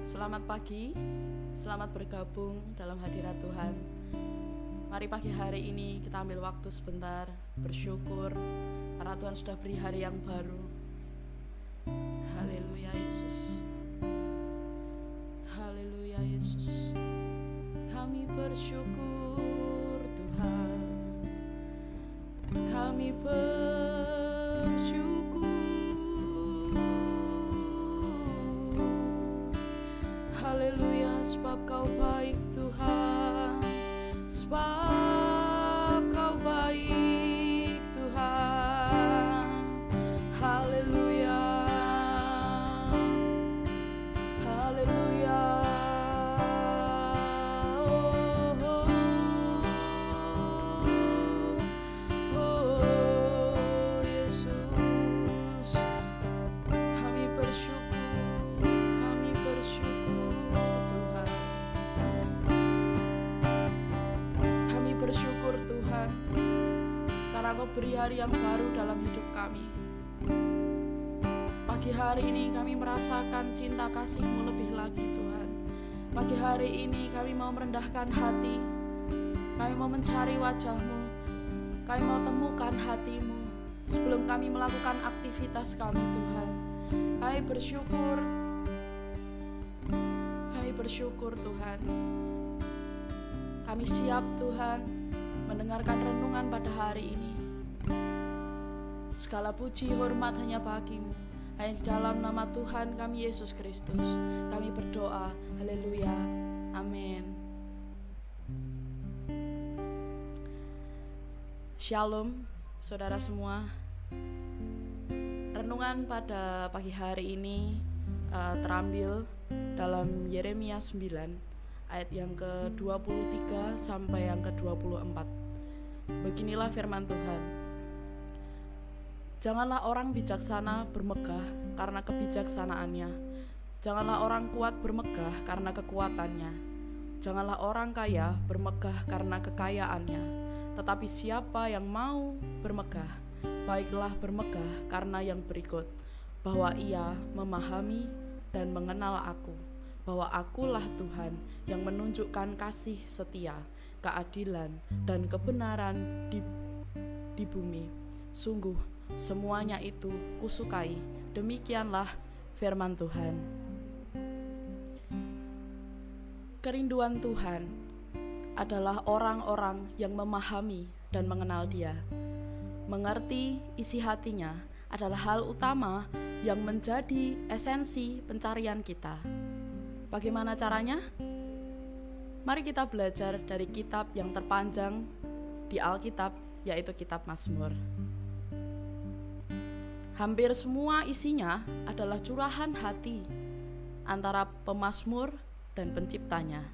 Selamat pagi, selamat bergabung dalam hadirat Tuhan. Mari pagi hari ini kita ambil waktu sebentar bersyukur karena Tuhan sudah beri hari yang baru. Haleluya Yesus. Haleluya Yesus. Kami bersyukur Tuhan. Kami bersyukur. Haleluya, sebab Kau baik Tuhan, sebab Kau baik Tuhan. Haleluya, haleluya. Oh, oh, oh, Yesus, kami bersyukur, kami bersyukur Tuhan. Kami bersyukur Tuhan, karena Kau beri hari yang baru dalam hidup kami. Pagi hari ini kami merasakan cinta kasih-Mu lebih lagi Tuhan. Pagi hari ini kami mau merendahkan hati, kami mau mencari wajah-Mu, kami mau temukan hati-Mu sebelum kami melakukan aktivitas kami Tuhan. Kami bersyukur Tuhan. Kami siap Tuhan mendengarkan renungan pada hari ini. Segala puji hormat hanya bagi-Mu. Hanya di dalam nama Tuhan kami Yesus Kristus kami berdoa. Haleluya. Amin. Shalom saudara semua. Renungan pada pagi hari ini terambil dalam Yeremia 9 ayat yang ke-23 sampai yang ke-24. Beginilah firman Tuhan. Janganlah orang bijaksana bermegah karena kebijaksanaannya. Janganlah orang kuat bermegah karena kekuatannya. Janganlah orang kaya bermegah karena kekayaannya. Tetapi siapa yang mau bermegah, baiklah bermegah karena yang berikut, bahwa ia memahami dan mengenal aku, bahwa akulah Tuhan yang menunjukkan kasih setia, keadilan, dan kebenaran di bumi. Sungguh semuanya itu kusukai. Demikianlah firman Tuhan. Kerinduan Tuhan adalah orang-orang yang memahami dan mengenal Dia. Mengerti isi hatinya adalah hal utama yang menjadi esensi pencarian kita. Bagaimana caranya? Mari kita belajar dari kitab yang terpanjang di Alkitab, yaitu kitab Mazmur. Hampir semua isinya adalah curahan hati antara pemazmur dan penciptanya.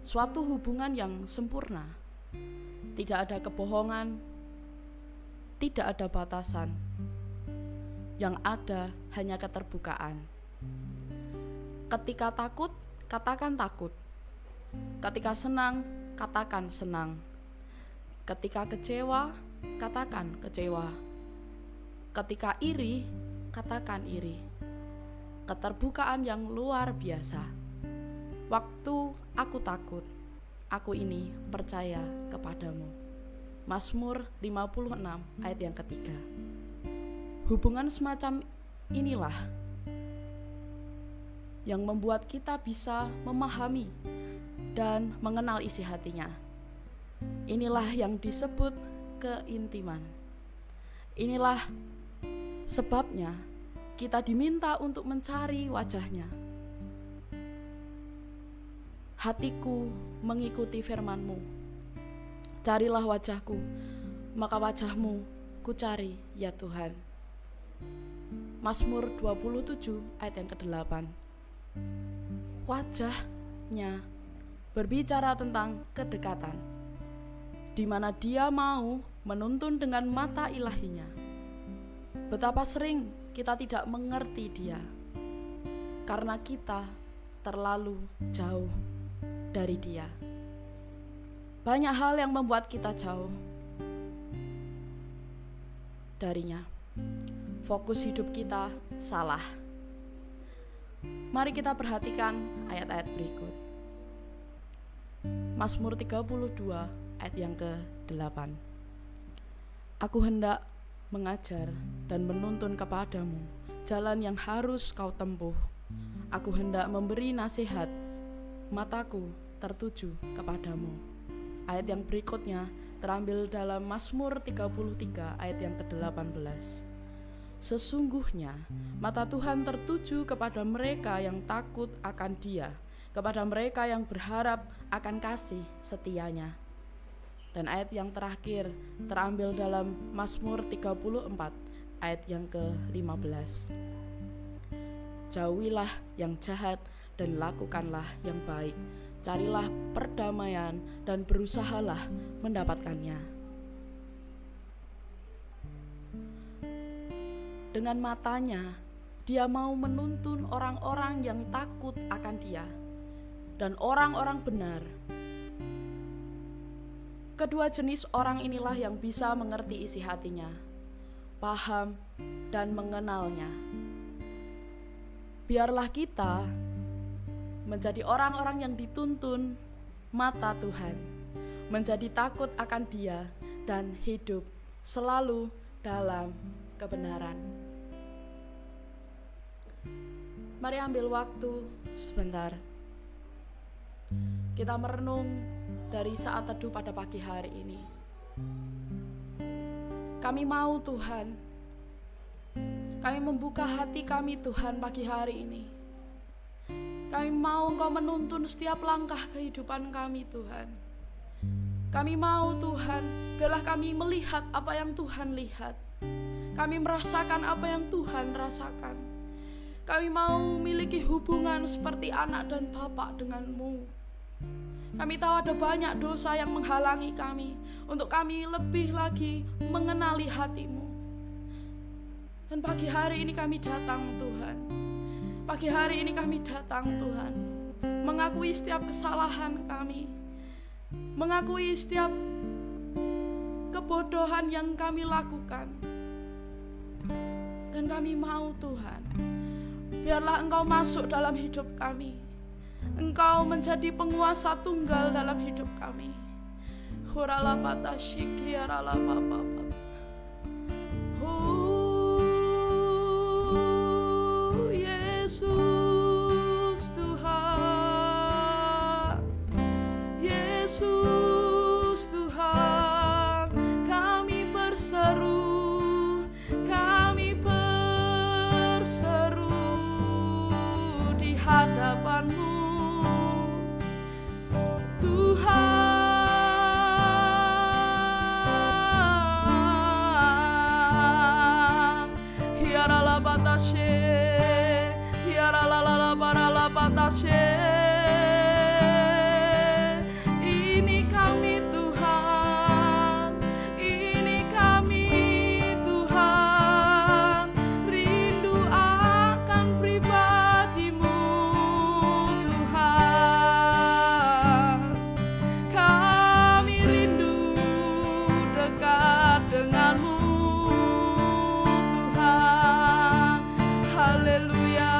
Suatu hubungan yang sempurna. Tidak ada kebohongan, tidak ada batasan. Yang ada hanya keterbukaan. Ketika takut, katakan takut. Ketika senang, katakan senang. Ketika kecewa, katakan kecewa. Ketika iri, katakan iri. Keterbukaan yang luar biasa. Waktu aku takut, aku ini percaya kepadamu. Mazmur 56 ayat yang ketiga. Hubungan semacam inilah yang membuat kita bisa memahami dan mengenal isi hatinya. Inilah yang disebut keintiman. Inilah sebabnya kita diminta untuk mencari wajah-Nya. Hatiku mengikuti firman-Mu. Carilah wajah-Ku, maka wajah-Mu ku cari, ya Tuhan. Mazmur 27 ayat yang ke-8. Wajah-Nya berbicara tentang kedekatan, di mana Dia mau menuntun dengan mata ilahinya. Betapa sering kita tidak mengerti Dia, karena kita terlalu jauh dari Dia. Banyak hal yang membuat kita jauh darinya. Fokus hidup kita salah. Mari kita perhatikan ayat-ayat berikut. Mazmur 32 ayat yang ke-8. Aku hendak mengajar dan menuntun kepadamu jalan yang harus kau tempuh. Aku hendak memberi nasihat, mataku tertuju kepadamu. Ayat yang berikutnya terambil dalam Mazmur 33 ayat yang ke-18. Sesungguhnya mata Tuhan tertuju kepada mereka yang takut akan Dia, kepada mereka yang berharap akan kasih setianya. Dan ayat yang terakhir terambil dalam Mazmur 34 ayat yang ke-15. Jauhilah yang jahat dan lakukanlah yang baik. Carilah perdamaian dan berusahalah mendapatkannya. Dengan matanya, Dia mau menuntun orang-orang yang takut akan Dia dan orang-orang benar. Kedua jenis orang inilah yang bisa mengerti isi hatinya, paham dan mengenalnya. Biarlah kita menjadi orang-orang yang dituntun mata Tuhan, menjadi takut akan Dia dan hidup selalu dalam kebenaran. Mari ambil waktu sebentar. Kita merenung dari saat teduh pada pagi hari ini. Kami mau Tuhan, kami membuka hati kami Tuhan pagi hari ini. Kami mau Engkau menuntun setiap langkah kehidupan kami Tuhan. Kami mau Tuhan, biarlah kami melihat apa yang Tuhan lihat. Kami merasakan apa yang Tuhan rasakan. Kami mau memiliki hubungan seperti anak dan bapak dengan-Mu. Kami tahu ada banyak dosa yang menghalangi kami untuk kami lebih lagi mengenali hati-Mu. Dan pagi hari ini kami datang Tuhan. Pagi hari ini kami datang Tuhan, mengakui setiap kesalahan kami, mengakui setiap kebodohan yang kami lakukan. Dan kami mau Tuhan, biarlah Engkau masuk dalam hidup kami. Engkau menjadi penguasa tunggal dalam hidup kami. Oh Yesus Tuhan, Yesus Tuhan, kami berseru di hadapan-Mu. Ini kami Tuhan, ini kami Tuhan, rindu akan pribadi-Mu Tuhan. Kami rindu dekat dengan-Mu Tuhan. Haleluya.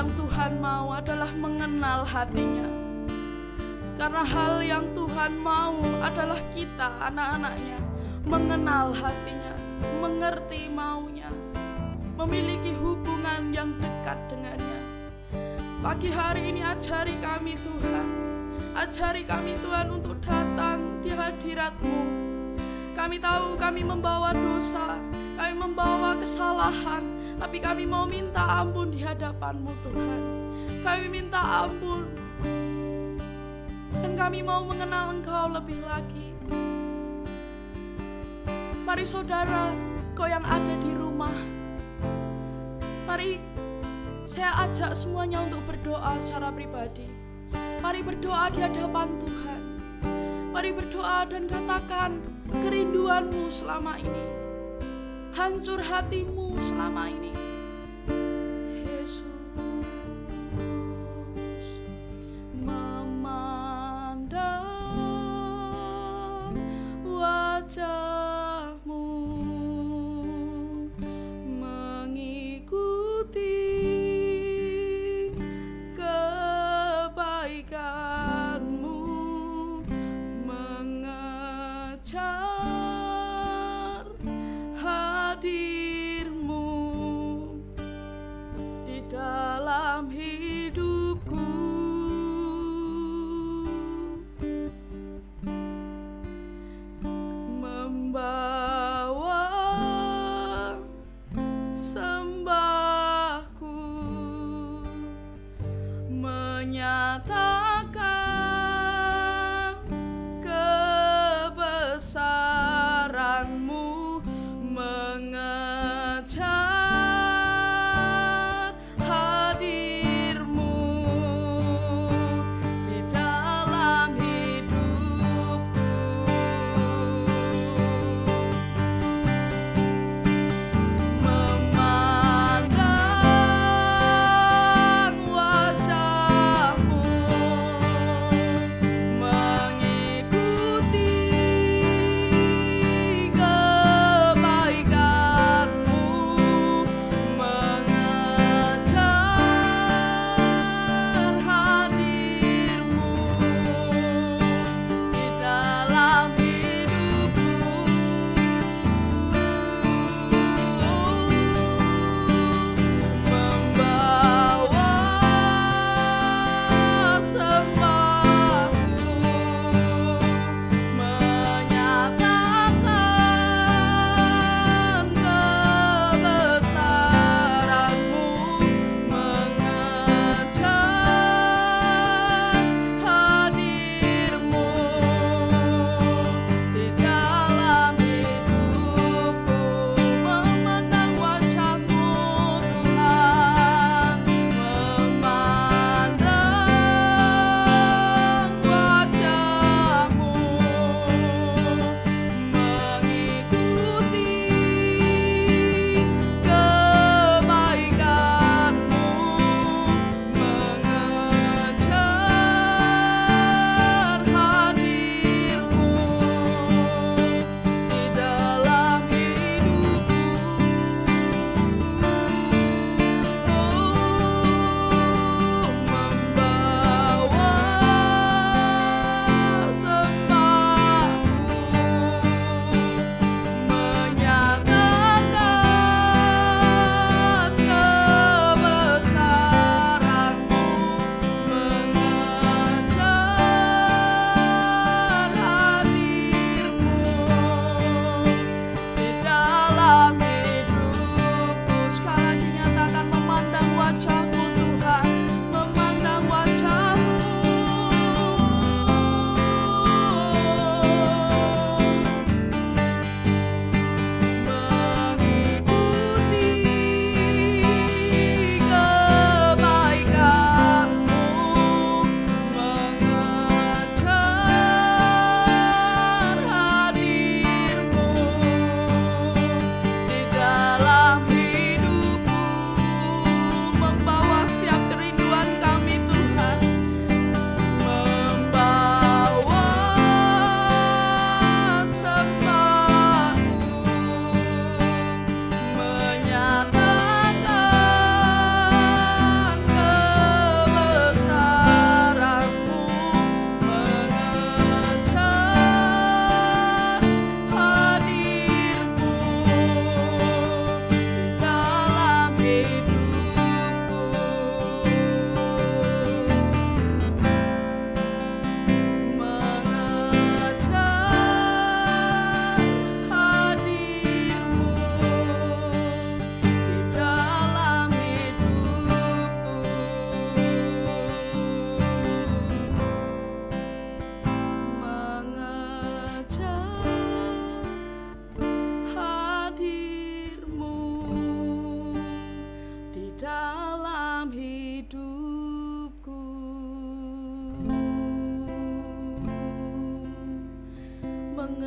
yang Tuhan mau adalah mengenal hatinya. Karena hal yang Tuhan mau adalah kita, anak-anaknya, mengenal hatinya, mengerti maunya, memiliki hubungan yang dekat dengannya. Pagi hari ini ajari kami Tuhan, ajari kami Tuhan untuk datang di hadirat-Mu. Kami tahu kami membawa dosa, kami membawa kesalahan, tapi kami mau minta ampun di hadapan-Mu Tuhan. Kami minta ampun, dan kami mau mengenal Engkau lebih lagi. Mari saudara, kau yang ada di rumah, mari saya ajak semuanya untuk berdoa secara pribadi. Mari berdoa di hadapan Tuhan. Mari berdoa dan katakan kerinduanmu selama ini, hancur hatimu selama ini. Yesus, memandang wajah-Mu, mengikuti kebaikan-Mu, mengejar hadir-Mu di dalam hidupku. Membawa sembahku, menyatakan kebesaran-Mu, mengejar hadir-Mu di dalam hidupku. Memandang wajah-Mu,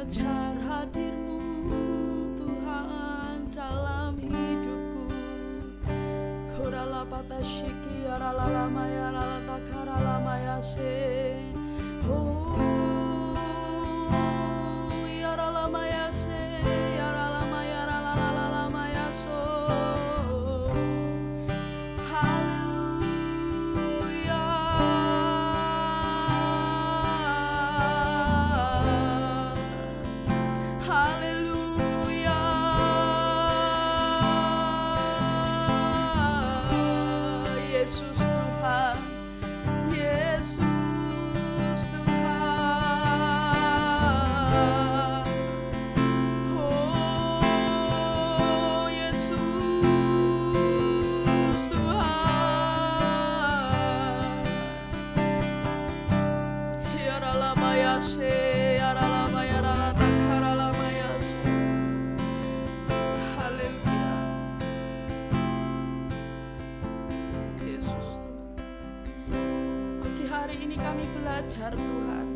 mengejar hadir-Mu Tuhan dalam hidupku. Kurala patashiki arala maya rala takara maya se. Oh yarala maya se yarala maya rala maya so. Yesus Tuhan, Yesus Tuhan. Oh Yesus Tuhan. Yarala maya se, yarala maya rala takara maya se. Haleluya. Yesus Tuhan. Pagi hari ini kami belajar Tuhan.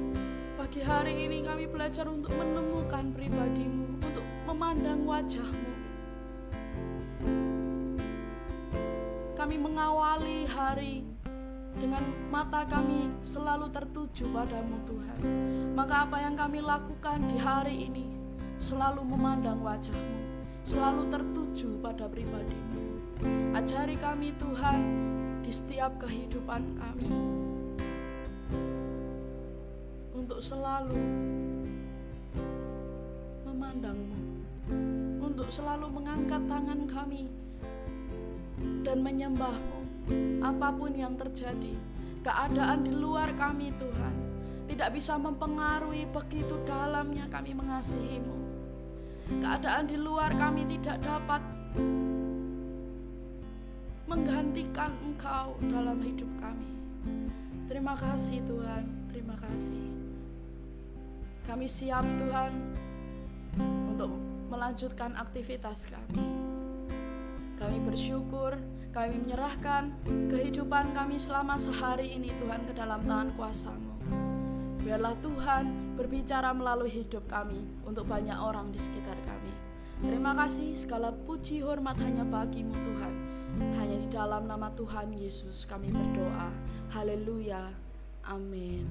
Pagi hari ini kami belajar untuk menemukan pribadi-Mu, untuk memandang wajah-Mu. Kami mengawali hari dengan mata kami selalu tertuju padamu Tuhan. Maka apa yang kami lakukan di hari ini selalu memandang wajah-Mu, selalu tertuju pada pribadi-Mu. Ajari kami Tuhan di setiap kehidupan kami untuk selalu memandang-Mu, untuk selalu mengangkat tangan kami dan menyembah-Mu. Apapun yang terjadi, keadaan di luar kami Tuhan tidak bisa mempengaruhi begitu dalamnya kami mengasihi-Mu. Keadaan di luar kami tidak dapat menggantikan Engkau dalam hidup kami. Terima kasih Tuhan, terima kasih. Kami siap Tuhan untuk melanjutkan aktivitas kami. Kami bersyukur, kami menyerahkan kehidupan kami selama sehari ini Tuhan ke dalam tangan kuasa-Mu. Biarlah Tuhan berbicara melalui hidup kami untuk banyak orang di sekitar kami. Terima kasih, segala puji hormat hanya bagi-Mu Tuhan. Hanya di dalam nama Tuhan Yesus kami berdoa. Haleluya. Amin.